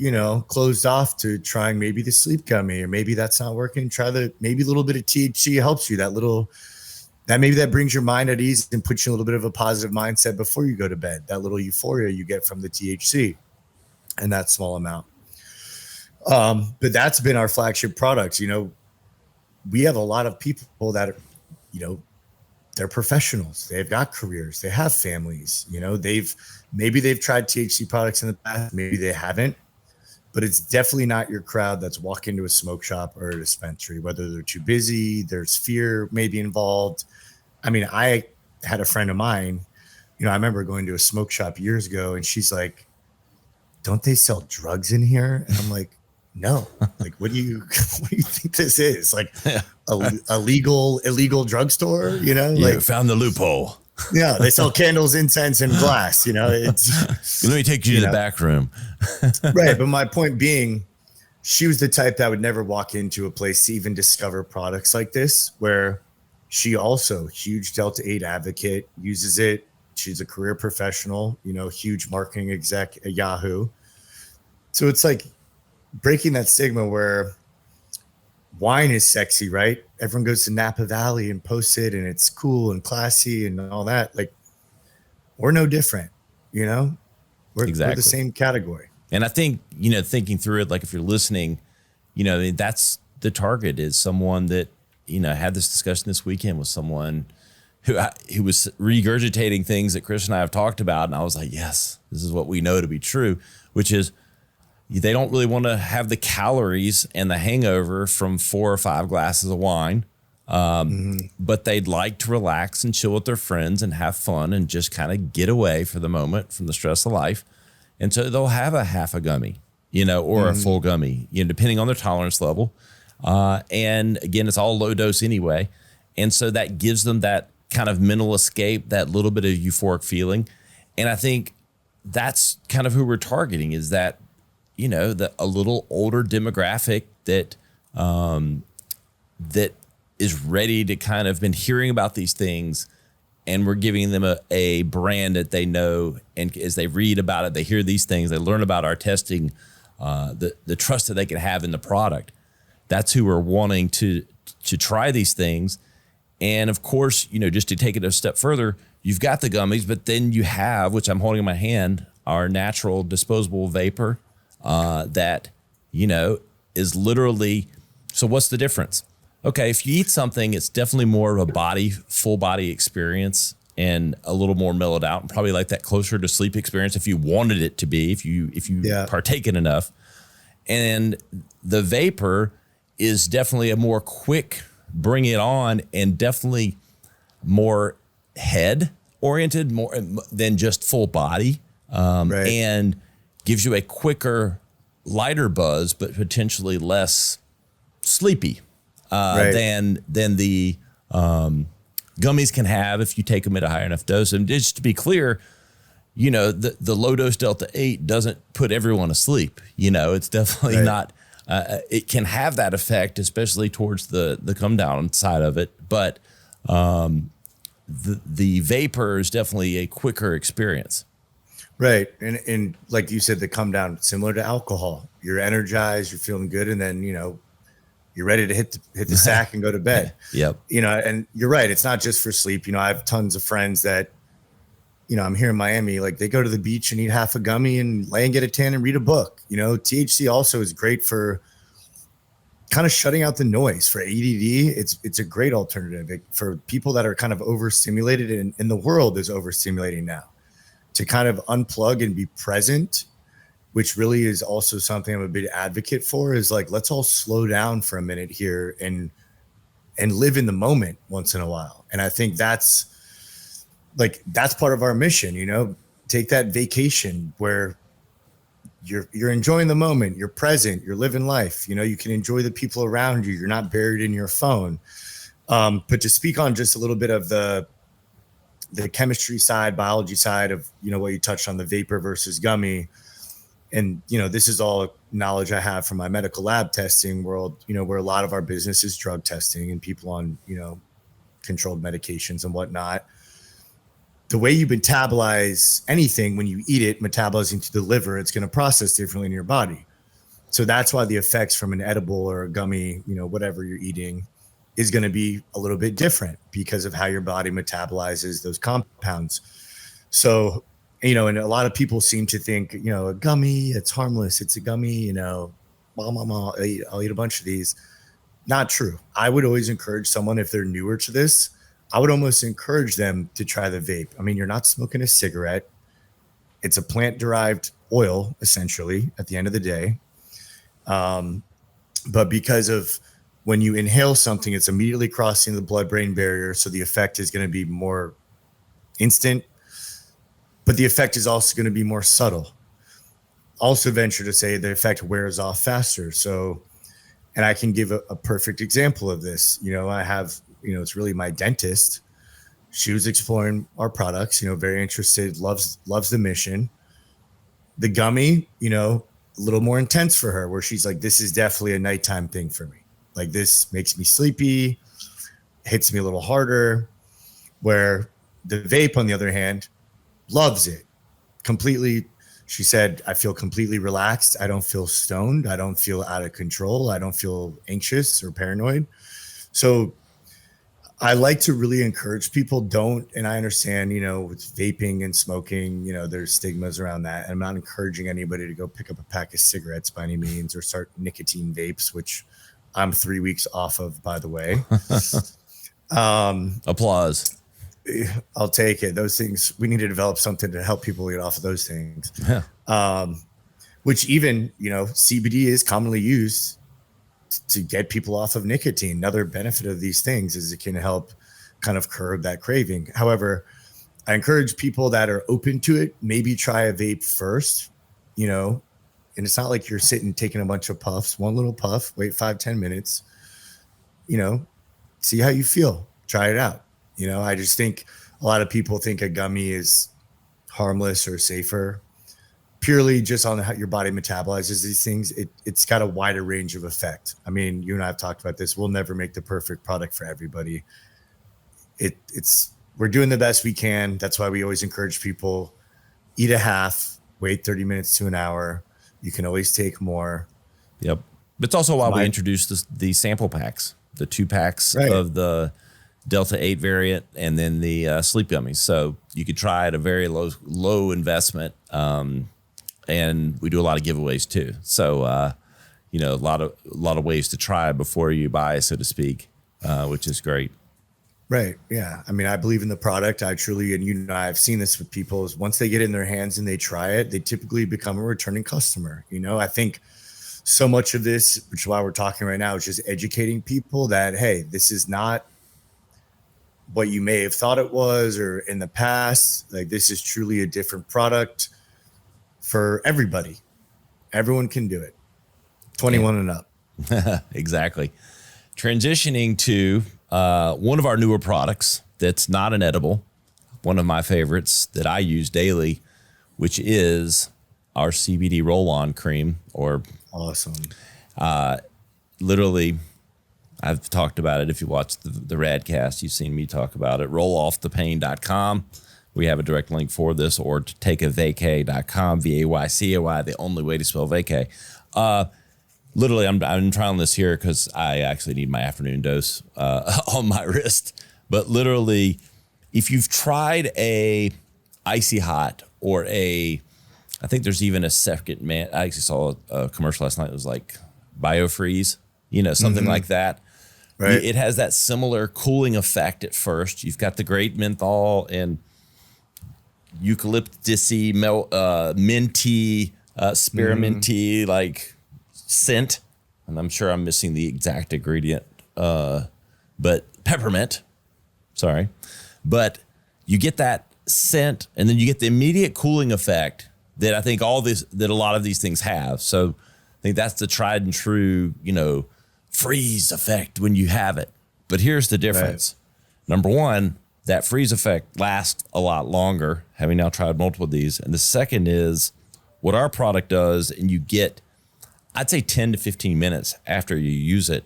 closed off to trying maybe the sleep gummy, or maybe that's not working. Try maybe a little bit of THC helps you. That brings your mind at ease and puts you in a little bit of a positive mindset before you go to bed. That little euphoria you get from the THC and that small amount. But that's been our flagship products. We have a lot of people that, they're professionals. They've got careers. They have families. They've tried THC products in the past. Maybe they haven't. But it's definitely not your crowd that's walking into a smoke shop or a dispensary, whether they're too busy, there's fear maybe involved. I mean, I had a friend of mine, I remember going to a smoke shop years ago, and she's like, don't they sell drugs in here? And I'm like, no. Like, what do you think this is? Like a illegal drugstore, You like, found the loophole. yeah, they sell candles, incense, and glass, Let me take you to the back room. Right. But my point being, she was the type that would never walk into a place to even discover products like this, where she also, huge Delta-8 advocate, uses it. She's a career professional, huge marketing exec at Yahoo. So it's like breaking that stigma where wine is sexy, right? Everyone goes to Napa Valley and posts it and it's cool and classy and all that. Like, we're no different, you know? We're the same category. And I think, thinking through it, like if you're listening, that's the target, is someone that, had this discussion this weekend with someone who was regurgitating things that Chris and I have talked about. And I was like, yes, this is what we know to be true, which is they don't really want to have the calories and the hangover from 4 or 5 glasses of wine. But they'd like to relax and chill with their friends and have fun and just kind of get away for the moment from the stress of life. And so they'll have a half a gummy, or a full gummy, depending on their tolerance level. And again, it's all low dose anyway. And so that gives them that kind of mental escape, that little bit of euphoric feeling. And I think that's kind of who we're targeting, is that, a little older demographic that, that is ready to kind of been hearing about these things, and we're giving them a brand that they know. And as they read about it, they hear these things, they learn about our testing, the trust that they can have in the product. That's who we're wanting to try these things. And of course, just to take it a step further, you've got the gummies, but then you have, which I'm holding in my hand, our natural disposable vapor, that, is literally, so what's the difference? Okay, if you eat something, it's definitely more of a full body experience and a little more mellowed out, and probably like that closer to sleep experience if you wanted it to be, if you partake in enough. And the vapor is definitely a more quick bring it on, and definitely more head oriented, more than just full body, right. And gives you a quicker, lighter buzz, but potentially less sleepy right. than the gummies can have if you take them at a high enough dose. And just to be clear, the low dose Delta-8 doesn't put everyone asleep. It's definitely right. not. It can have that effect, especially towards the come down side of it. But the vapor is definitely a quicker experience. Right. And like you said, the come down, similar to alcohol. You're energized, you're feeling good, and then, you're ready to hit the sack and go to bed. Yep. And you're right. It's not just for sleep. I have tons of friends that, I'm here in Miami, like they go to the beach and eat half a gummy and lay and get a tan and read a book. THC also is great for kind of shutting out the noise. For ADD, it's a great alternative for people that are kind of overstimulated, and the world is overstimulating now, to kind of unplug and be present, which really is also something I'm a big advocate for, is like, let's all slow down for a minute here and live in the moment once in a while. And I think that's part of our mission, take that vacation where you're enjoying the moment, you're present, you're living life, you can enjoy the people around you, you're not buried in your phone. But to speak on just a little bit of the chemistry side, biology side of, what you touched on, the vapor versus gummy. And, this is all knowledge I have from my medical lab testing world, where a lot of our business is drug testing and people on, controlled medications and whatnot. The way you metabolize anything when you eat it, metabolizing to the liver, it's going to process differently in your body. So that's why the effects from an edible or a gummy, whatever you're eating, is going to be a little bit different because of how your body metabolizes those compounds. So, and a lot of people seem to think, a gummy, it's harmless. It's a gummy, I'll eat a bunch of these. Not true. I would always encourage someone, if they're newer to this, I would almost encourage them to try the vape. I mean, you're not smoking a cigarette. It's a plant-derived oil, essentially, at the end of the day. But because of when you inhale something, it's immediately crossing the blood-brain barrier, so the effect is going to be more instant, but the effect is also going to be more subtle. Also venture to say the effect wears off faster. So, and I can give a perfect example of this. I have, it's really my dentist. She was exploring our products, very interested, loves the mission. The gummy, a little more intense for her, where she's like, this is definitely a nighttime thing for me. Like, this makes me sleepy, hits me a little harder. Where the vape, on the other hand, loves it completely. She said, I feel completely relaxed. I don't feel stoned. I don't feel out of control. I don't feel anxious or paranoid. So I like to really encourage people and I understand, with vaping and smoking, there's stigmas around that. And I'm not encouraging anybody to go pick up a pack of cigarettes by any means or start nicotine vapes, which I'm 3 weeks off of, by the way. Applause. I'll take it. Those things, we need to develop something to help people get off of those things. Yeah. Which even, CBD is commonly used to get people off of nicotine. Another benefit of these things is it can help kind of curb that craving. However, I encourage people that are open to it, maybe try a vape first, and it's not like you're sitting taking a bunch of puffs, one little puff, wait 5-10 minutes, see how you feel, try it out. I just think a lot of people think a gummy is harmless or safer purely just on how your body metabolizes these things. It's got a wider range of effect. I mean, you and I have talked about this. We'll never make the perfect product for everybody. We're doing the best we can. That's why we always encourage people, eat a half, wait 30 minutes to an hour. You can always take more. Yep. It's also why we introduced the sample packs, the 2 packs of the Delta-8 variant and then the sleep gummies. So you could try at a very low investment. And we do a lot of giveaways too. So, a lot of ways to try before you buy, so to speak, which is great. Right. Yeah. I mean, I believe in the product. I truly, and I've seen this with people, is once they get in their hands and they try it, they typically become a returning customer. I think so much of this, which is why we're talking right now, is just educating people that, hey, this is not what you may have thought it was or in the past. Like, this is truly a different product for everybody. Everyone can do it. 21 and up. Exactly. Transitioning to one of our newer products that's not an edible, one of my favorites that I use daily, which is our CBD roll-on cream. Or awesome. Literally, I've talked about it. If you watch the Radcast, you've seen me talk about it. Rolloffthepain.com. We have a direct link for this, or to takeavacay.com, Vaycay, the only way to spell Vacay. Literally, I'm trialing this here because I actually need my afternoon dose on my wrist. But literally, if you've tried a icy hot or I think there's even a second, man, I actually saw a commercial last night. It was like BioFreeze, something like that. Right. It has that similar cooling effect at first. You've got the great menthol and eucalyptusy, minty, spearminty, like scent. And I'm sure I'm missing the exact ingredient, but peppermint. Sorry. But you get that scent and then you get the immediate cooling effect that I think that a lot of these things have. So I think that's the tried and true, freeze effect when you have it. But here's the difference. Right. Number one, that freeze effect lasts a lot longer, having now tried multiple of these. And the second is what our product does, and you get, I'd say 10 to 15 minutes after you use it,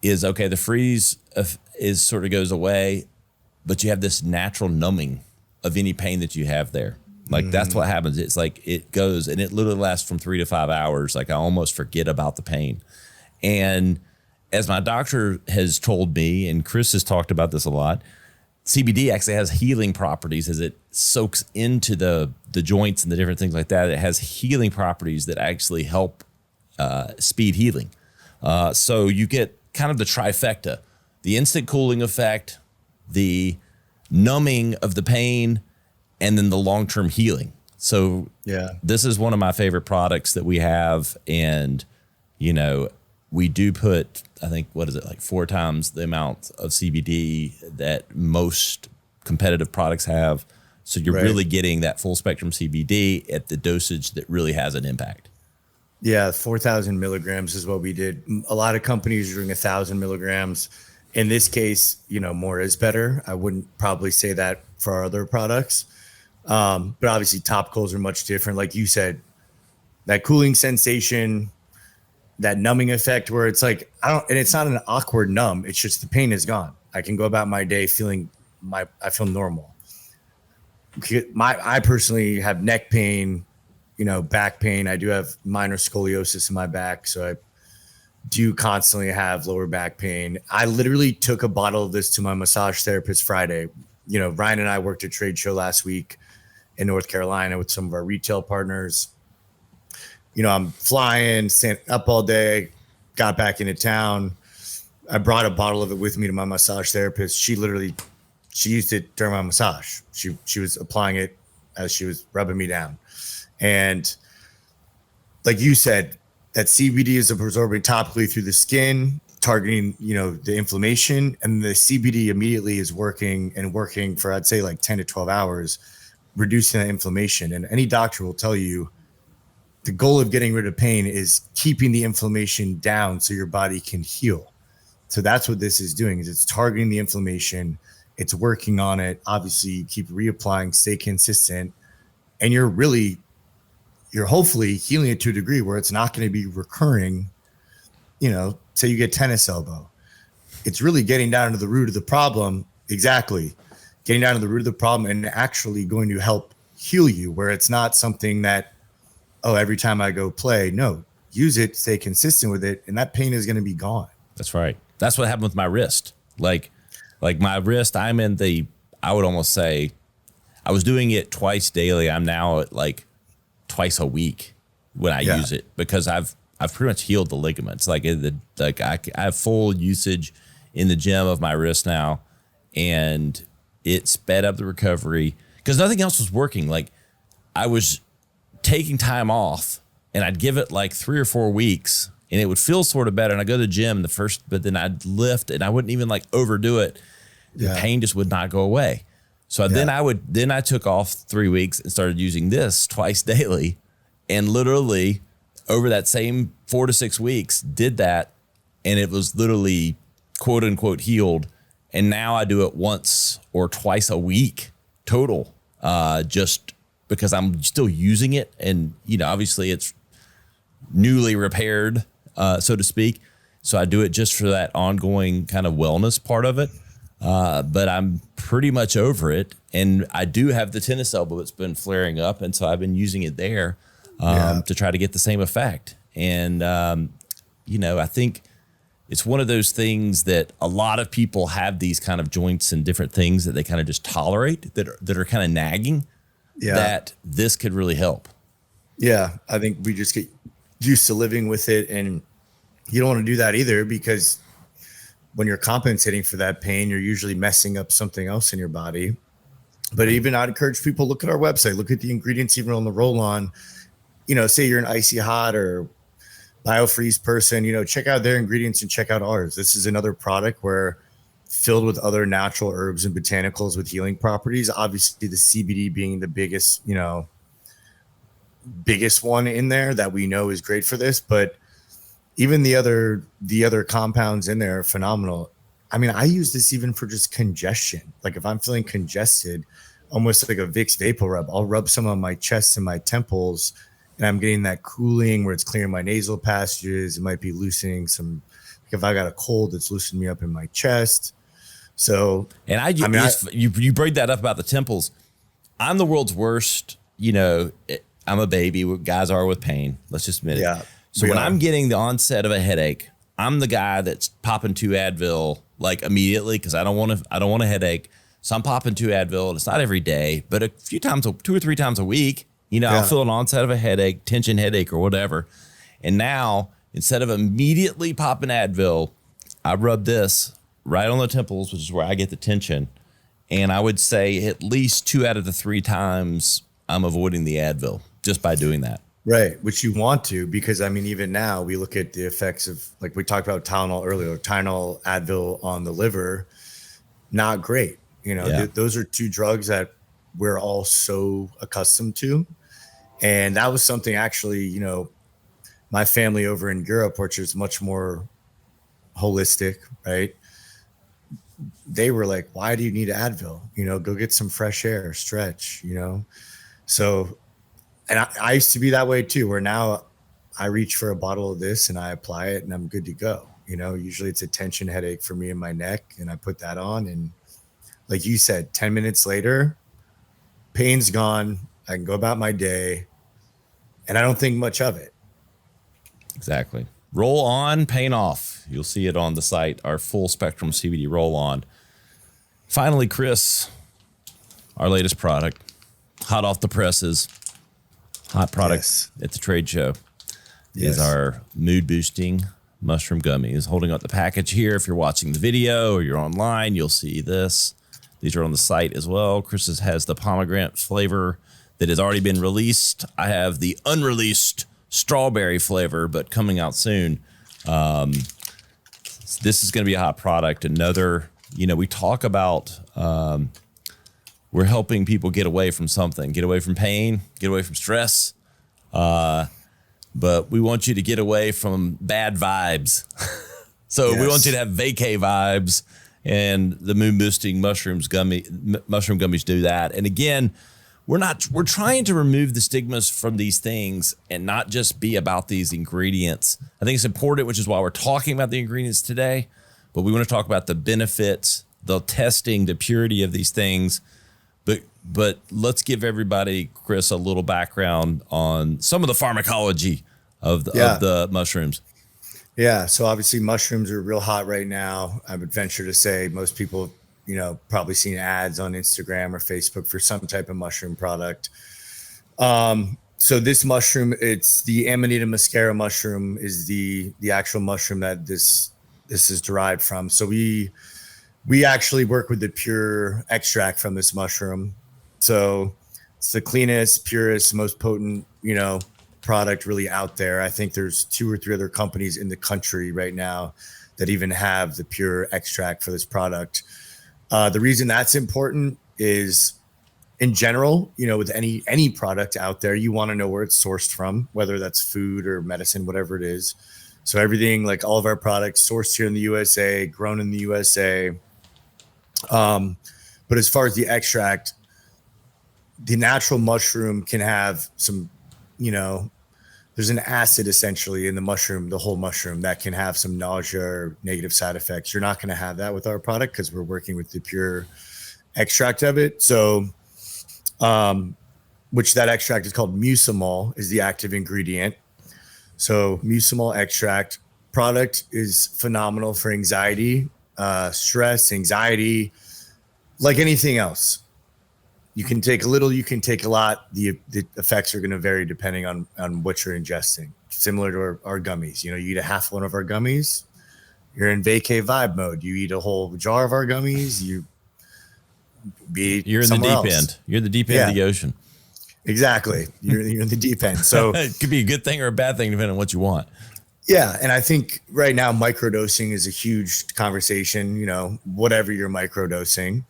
is okay, the freeze is sort of goes away, but you have this natural numbing of any pain that you have there. Like that's what happens. It's like it goes, and it literally lasts from 3 to 5 hours. Like I almost forget about the pain. And as my doctor has told me, and Chris has talked about this a lot, CBD actually has healing properties as it soaks into the joints and the different things like that. It has healing properties that actually help speed healing. So you get kind of the trifecta, the instant cooling effect, the numbing of the pain, and then the long-term healing. So this is one of my favorite products that we have. And, we do put, I think, like 4 times the amount of CBD that most competitive products have. So you're really getting that full spectrum CBD at the dosage that really has an impact. Yeah, 4,000 milligrams is what we did. A lot of companies are doing 1,000 milligrams. In this case, more is better. I wouldn't probably say that for our other products. But obviously topicals are much different. Like you said, that cooling sensation, that numbing effect where it's like, and it's not an awkward numb. It's just the pain is gone. I can go about my day I feel normal. I personally have neck pain back pain. I do have minor scoliosis in my back, so I do constantly have lower back pain. I literally took a bottle of this to my massage therapist Friday. Ryan and I worked a trade show last week in North Carolina with some of our retail partners. I'm flying, standing up all day, got back into town. I brought a bottle of it with me to my massage therapist. She used it during my massage. She was applying it as she was rubbing me down. And like you said, that CBD is absorbing topically through the skin, targeting, the inflammation. And the CBD immediately is working for, I'd say, like 10 to 12 hours, reducing that inflammation. And any doctor will tell you the goal of getting rid of pain is keeping the inflammation down so your body can heal. So that's what this is doing, is it's targeting the inflammation. It's working on it. Obviously, you keep reapplying, stay consistent, and you're hopefully healing it to a degree where it's not going to be recurring. Say you get tennis elbow. It's really getting down to the root of the problem. Exactly. Getting down to the root of the problem and actually going to help heal you, where it's not something that, every time I go play. No, use it, stay consistent with it, and that pain is going to be gone. That's right. That's what happened with my wrist. Like my wrist, I would almost say I was doing it twice daily. I'm now at like twice a week when I use it, because I've pretty much healed the ligaments. I have full usage in the gym of my wrist now, and it sped up the recovery because nothing else was working. Like, I was taking time off, and I'd give it like 3 or 4 weeks, and it would feel sort of better. And I go to the gym but then I'd lift, and I wouldn't even like overdo it. The pain just would not go away. So then I took off 3 weeks and started using this twice daily, and literally over that same 4 to 6 weeks did that. And it was literally quote unquote healed. And now I do it once or twice a week total, just because I'm still using it. And, obviously it's newly repaired, so to speak. So I do it just for that ongoing kind of wellness part of it. But I'm pretty much over it. And I do have the tennis elbow that's been flaring up. And so I've been using it there to try to get the same effect. And, I think it's one of those things that a lot of people have these kind of joints and different things that they kind of just tolerate that are kind of nagging, that this could really help. Yeah. I think we just get used to living with it, and you don't want to do that either, because when you're compensating for that pain, you're usually messing up something else in your body. But even I'd encourage people, look at our website, look at the ingredients even on the roll-on. Say you're an icy hot or biofreeze person, check out their ingredients and check out ours. This is another product where filled with other natural herbs and botanicals with healing properties. Obviously the CBD being the biggest one in there that we know is great for this, but even the other compounds in there are phenomenal. I mean, I use this even for just congestion. Like if I'm feeling congested, almost like a Vicks Vapor Rub, I'll rub some on my chest and my temples, and I'm getting that cooling where it's clearing my nasal passages. It might be loosening some, like if I got a cold, it's loosening me up in my chest. So, and you bring that up about the temples. I'm the world's worst, I'm a baby. Guys are with pain. Let's just admit it. So when I'm getting the onset of a headache, I'm the guy that's popping 2 Advil like immediately, because I don't want a headache. So I'm popping 2 Advil, and it's not every day, but a few times, 2 or 3 times a week, I'll feel an onset of a headache, tension headache or whatever. And now instead of immediately popping Advil, I rub this right on the temples, which is where I get the tension. And I would say at least 2 out of the 3 times I'm avoiding the Advil just by doing that. Right. Which you want to, because even now we look at the effects of, like we talked about Tylenol earlier, Tylenol, Advil on the liver, not great. Those are 2 drugs that we're all so accustomed to. And that was something actually, my family over in Europe, which is much more holistic, right? They were like, why do you need Advil? Go get some fresh air, stretch, So, and I used to be that way too, where now I reach for a bottle of this and I apply it and I'm good to go. Usually it's a tension headache for me in my neck, and I put that on, and like you said, 10 minutes later, pain's gone. I can go about my day. And I don't think much of it. Exactly. Roll on, pain off. You'll see it on the site, our full spectrum CBD roll on. Finally, Chris, our latest product, hot off the presses, hot product at the trade show, is our mood boosting mushroom gummies. Holding up the package here. If you're watching the video or you're online, you'll see this. These are on the site as well. Chris's has the pomegranate flavor that has already been released. I have the unreleased strawberry flavor, but coming out soon. This is going to be a hot product. Another, we talk about we're helping people get away from something, get away from pain, get away from stress. But we want you to get away from bad vibes. So we want you to have Vacay vibes, and the mood boosting mushroom gummies do that. And again, we're trying to remove the stigmas from these things and not just be about these ingredients. I think it's important, which is why we're talking about the ingredients today, but we want to talk about the benefits, the testing, the purity of these things. But let's give everybody, Chris, a little background on some of the pharmacology of the mushrooms. Yeah. So obviously mushrooms are real hot right now. I would venture to say most people, probably seen ads on Instagram or Facebook for some type of mushroom product. So this mushroom, it's the Amanita muscaria mushroom, is the actual mushroom that this is derived from. So we actually work with the pure extract from this mushroom. So it's the cleanest, purest, most potent, product really out there. I think there's 2 or 3 other companies in the country right now that even have the pure extract for this product. The reason that's important is, in general, with any product out there, you want to know where it's sourced from, whether that's food or medicine, whatever it is. So everything, like all of our products, sourced here in the USA, grown in the USA. But as far as the extract, the natural mushroom can have some, there's an acid essentially in the mushroom, the whole mushroom, that can have some nausea or negative side effects. You're not going to have that with our product because we're working with the pure extract of it. So, which that extract is called mucimol, is the active ingredient. So mucimol extract product is phenomenal for anxiety, stress, anxiety, like anything else. You can take a little, you can take a lot. The effects are going to vary depending on what you're ingesting. Similar to our gummies. You eat a half one of our gummies, you're in Vacay vibe mode. You eat a whole jar of our gummies, you're in the deep end. You're in the deep end of the ocean. Exactly. You're in the deep end. So it could be a good thing or a bad thing depending on what you want. Yeah. And I think right now microdosing is a huge conversation, whatever you're microdosing.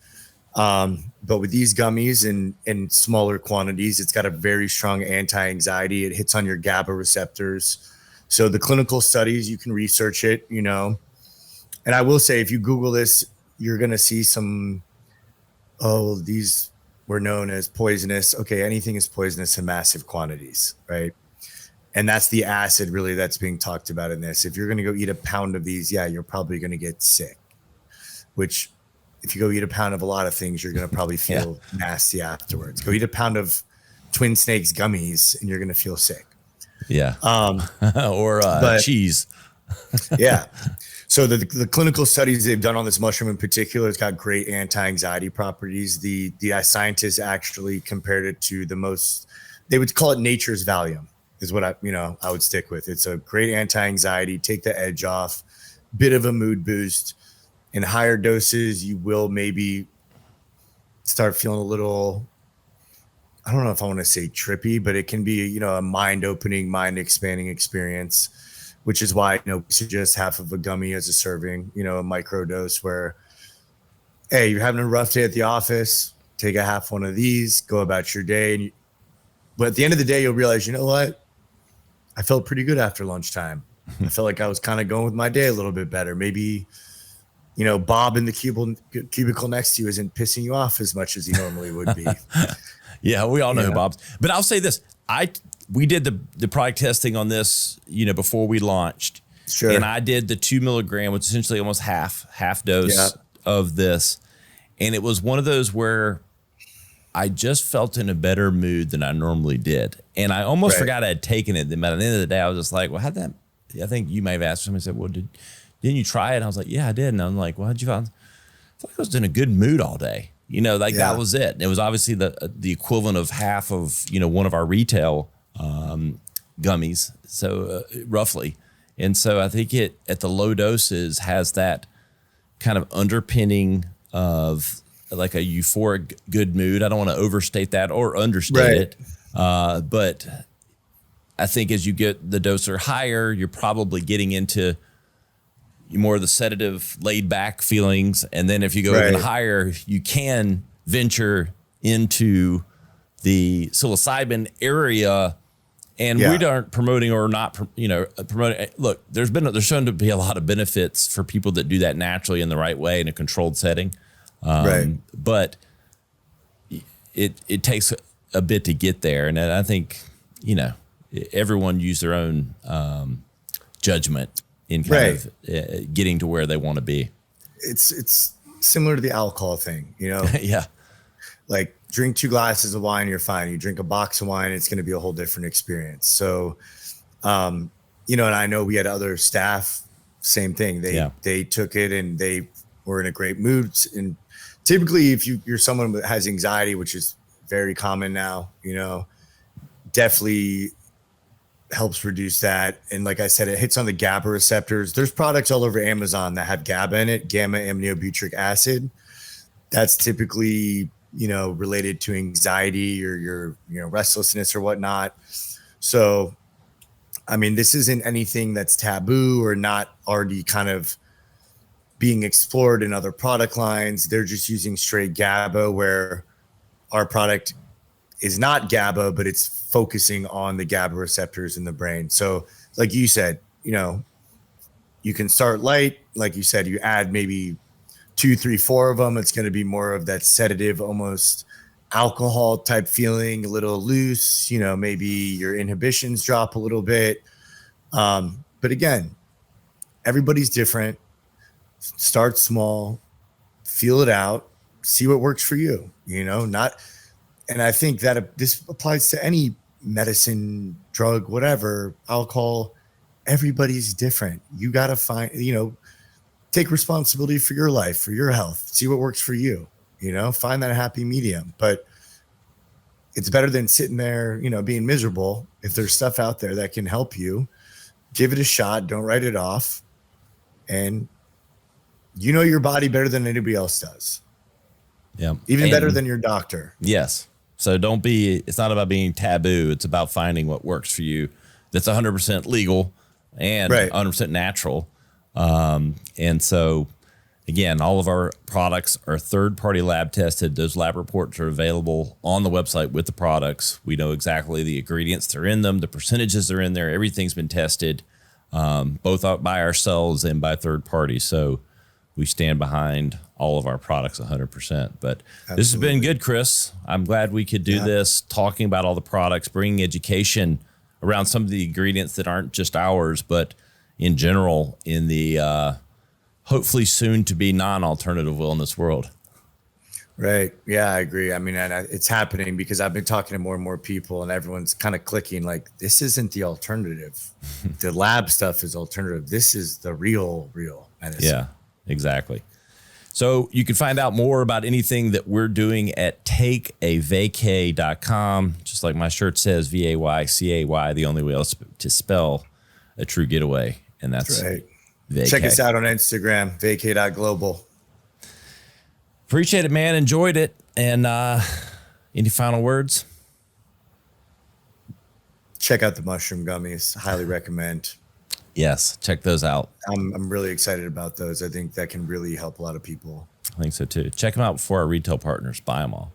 But with these gummies in smaller quantities, it's got a very strong anti-anxiety. It hits on your GABA receptors. So the clinical studies, you can research it, and I will say, if you Google this, you're going to see these were known as poisonous. Okay. Anything is poisonous in massive quantities, right? And that's the acid really that's being talked about in this. If you're going to go eat a pound of these, you're probably going to get sick, which, if you go eat a pound of a lot of things, you're going to probably feel nasty afterwards. Go eat a pound of Twin Snakes gummies and you're going to feel sick. Yeah. Or cheese. Yeah. So the clinical studies they've done on this mushroom in particular, it's got great anti-anxiety properties. The scientists actually compared it to they would call it nature's Valium, is what I would stick with. It's a great anti-anxiety, take the edge off, bit of a mood boost. In higher doses, you will maybe start feeling a little, I don't know if I want to say trippy, but it can be, a mind-opening, mind-expanding experience, which is why, we suggest half of a gummy as a serving, a micro dose where, hey, you're having a rough day at the office, take a half one of these, go about your day. But at the end of the day, you'll realize, you know what? I felt pretty good after lunchtime. I felt like I was kind of going with my day a little bit better. Maybe Bob in the cubicle next to you isn't pissing you off as much as he normally would be. Yeah, we all know who Bob's. But I'll say this. We did the product testing on this, before we launched. Sure. And I did the 2 milligram, which is essentially almost half dose of this. And it was one of those where I just felt in a better mood than I normally did. And I almost forgot I had taken it. But at the end of the day, I was just like, well, how'd that, I think you may have asked, somebody said, well, didn't you try it? And I was like, yeah, I did. And I'm like, well, how'd you find? I felt like I was in a good mood all day. You know, like that was it. It was obviously the equivalent of half of, you know, one of our retail gummies. So roughly. And so I think it at the low doses has that kind of underpinning of like a euphoric good mood. I don't want to overstate that or understate it. But I think as you get the doser higher, you're probably getting into more of the sedative, laid back feelings. And then if you go even higher, you can venture into the psilocybin area. And we aren't promoting or not, promoting. Look, there's shown to be a lot of benefits for people that do that naturally in the right way in a controlled setting. But it takes a bit to get there. And I think, you know, everyone use their own judgment in kind of getting to where they want to be. It's similar to the alcohol thing, you know? Like drink 2 glasses of wine, you're fine. You drink a box of wine, it's going to be a whole different experience. So, you know, and I know we had other staff, same thing. They took it and they were in a great mood. And typically if you're someone that has anxiety, which is very common now, you know, definitely helps reduce that. And like I said, it hits on the GABA receptors. There's products all over Amazon that have GABA in it, gamma aminobutyric acid. That's typically, you know, related to anxiety or your, you know, restlessness or whatnot. So, I mean, this isn't anything that's taboo or not already kind of being explored in other product lines. They're just using straight GABA, where our product is not GABA, but it's focusing on the GABA receptors in the brain. So like you said, you know, you can start light. Like you said, you add maybe 2, 3, 4 of them. It's going to be more of that sedative, almost alcohol type feeling, a little loose, you know, maybe your inhibitions drop a little bit. But again, everybody's different. Start small, feel it out, see what works for you, you know, and I think that this applies to any medicine, drug, whatever, alcohol. Everybody's different. You got to find, you know, take responsibility for your life, for your health, see what works for you, you know, find that happy medium. But it's better than sitting there, you know, being miserable. If there's stuff out there that can help you, give it a shot. Don't write it off. And you know your body better than anybody else does. Yeah. Even better than your doctor. Yes. So it's not about being taboo. It's about finding what works for you. That's 100% legal and 100% natural. And so again, all of our products are third-party lab tested. Those lab reports are available on the website with the products. We know exactly the ingredients that are in them, the percentages that are in there. Everything's been tested, both by ourselves and by third parties. So we stand behind all of our products 100%. But This has been good, Chris. I'm glad we could do this, talking about all the products, bringing education around some of the ingredients that aren't just ours, but in general in the hopefully soon to be non-alternative wellness world. Right. Yeah, I agree. I mean, and it's happening because I've been talking to more and more people and everyone's kind of clicking like, this isn't the alternative. The lab stuff is alternative. This is the real medicine. Yeah, exactly. So you can find out more about anything that we're doing at takeavacay.com. Just like my shirt says, Vaycay, the only way else to spell a true getaway. And that's right. Vacay. Check us out on Instagram, vacay.global. Appreciate it, man. Enjoyed it. And any final words? Check out the mushroom gummies. Highly recommend. Yes, check those out. I'm really excited about those. I think that can really help a lot of people. I think so too. Check them out before our retail partners buy them all.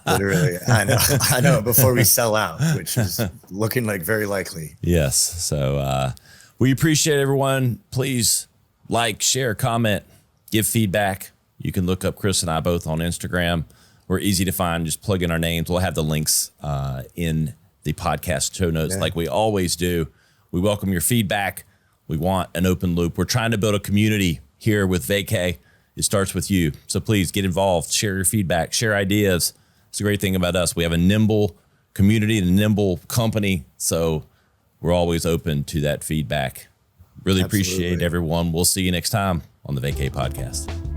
Literally, I know. Before we sell out, which is looking like very likely. Yes. So we appreciate everyone. Please like, share, comment, give feedback. You can look up Chris and I both on Instagram. We're easy to find. Just plug in our names. We'll have the links in the podcast show notes like we always do. We welcome your feedback. We want an open loop. We're trying to build a community here with Vacay. It starts with you. So please get involved, share your feedback, share ideas, It's a great thing about us. We have a nimble community and a nimble company. So we're always open to that feedback. Really appreciate everyone. We'll see you next time on the Vacay podcast.